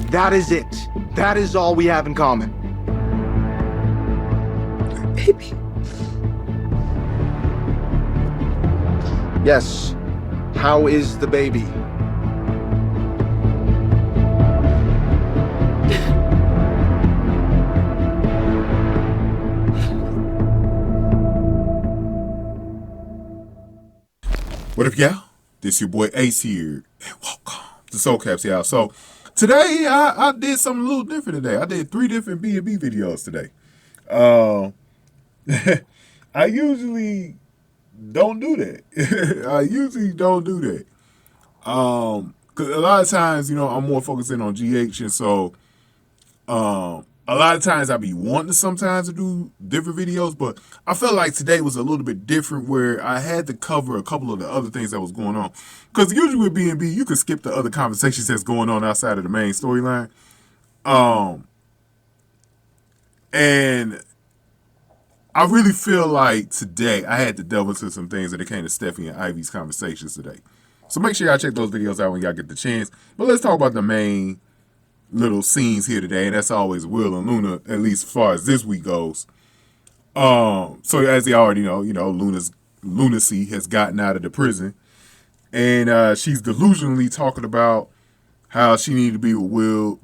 That is it. That is all we have in common. Baby. Yes. How is the baby? What up, y'all? This your boy Ace here, and welcome to Soul Caps, y'all. So today I did something a little different today. I did 3 different B&B videos today. I usually don't do that. I usually don't do that. Cause a lot of times, you know, I'm more focusing on GH, and so a lot of times I be wanting sometimes to do different videos, but I felt like today was a little bit different where I had to cover a couple of the other things that was going on. Because usually with B&B, you can skip the other conversations that's going on outside of the main storyline. And I really feel like today I had to delve into some things that it came to Steffy and Ivy's conversations today. So make sure y'all check those videos out when y'all get the chance. But let's talk about the main little scenes here today, and that's always Will and Luna, at least as far as this week goes. So as they already know, Luna's lunacy has gotten out of the prison, and she's delusionally talking about how she needed to be with Will,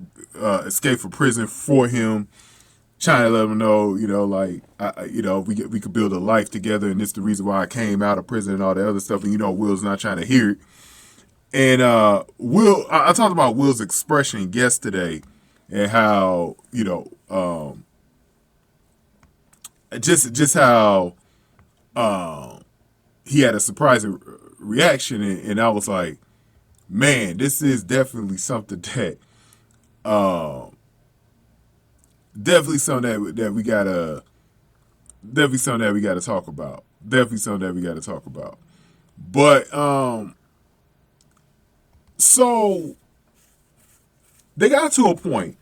escape from prison for him, trying to let him know, we could build a life together, and this is the reason why I came out of prison and all the other stuff, and Will's not trying to hear it. And Will, I talked about Will's expression yesterday and how, just how he had a surprising reaction, and I was like, man, this is definitely something that definitely something that we gotta talk about. Definitely something that we gotta talk about. But so they got to a point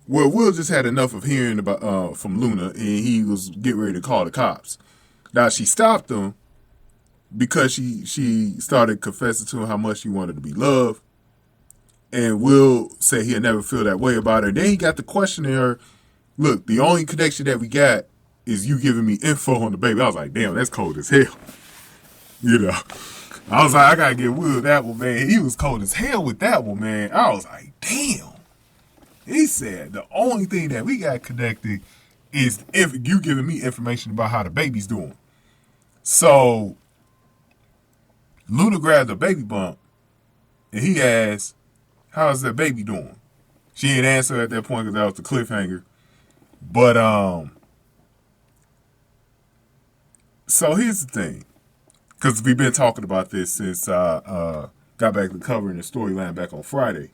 where Will just had enough of hearing about from Luna, and he was getting ready to call the cops. Now she stopped him because she started confessing to him how much she wanted to be loved, and Will said he'll never feel that way about her. Then he got to questioning her. Look, the only connection that we got is you giving me info on the baby. I was like, damn, that's cold as hell. I was like, I gotta give Will that one, man. He was cold as hell with that one, man. I was like, damn. He said the only thing that we got connected is if you giving me information about how the baby's doing. So Luna grabbed the baby bump, and he asked, how's that baby doing? She didn't answer at that point because that was the cliffhanger. But so here's the thing. Because we've been talking about this since I got back to covering the storyline back on Friday.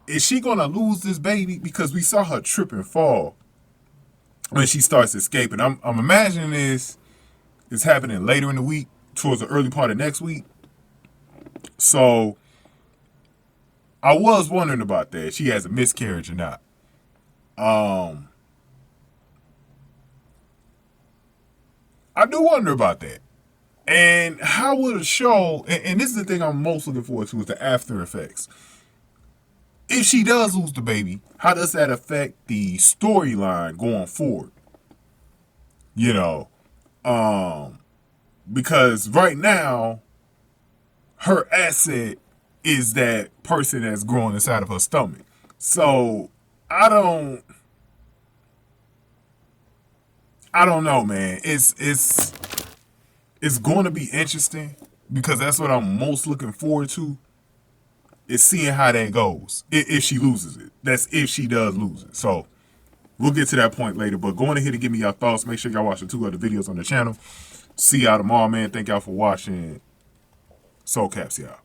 Is she going to lose this baby? Because we saw her trip and fall when she starts escaping. I'm imagining this is happening later in the week, towards the early part of next week. So I was wondering about that. If she has a miscarriage or not. I do wonder about that. And how will the show, and this is the thing I'm most looking forward to, is the after effects. If she does lose the baby, how does that affect the storyline going forward? Because right now, her asset is that person that's growing inside of her stomach. So I don't know, man. It's going to be interesting because that's what I'm most looking forward to, is seeing how that goes. If she loses it. That's if she does lose it. So we'll get to that point later. But go on ahead and give me your thoughts. Make sure y'all watch the 2 other videos on the channel. See y'all tomorrow, man. Thank y'all for watching. Soul Caps, y'all.